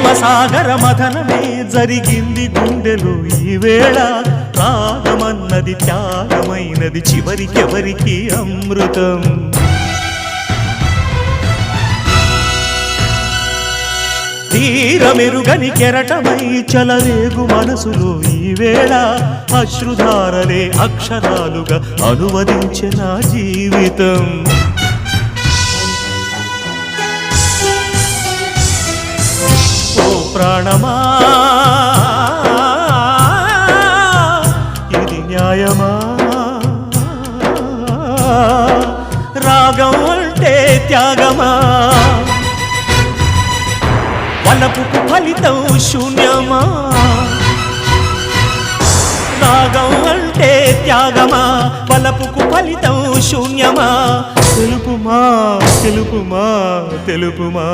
ప్రేమసాగర మథనమే జరిగింది గుండెలో ఈ వేళ రాగమన్నది త్యాగమైనది చివరికెవరికి అమృతం తీరమెరుగని కెరటమై చలరేగు మనసులో ఈ వేళ అశ్రుధారలే అక్షరాలుగా అనువదించే నా జీవితం ఓ ప్రాణమా ఇది న్యాయమా రాగం అంటే త్యాగమా వలపుకు ఫలితం శూన్యమా రాగం అంటే త్యాగమా వలపుకు ఫలితం శూన్యమా తెలుపుమా తెలుపుమా తెలుపుమా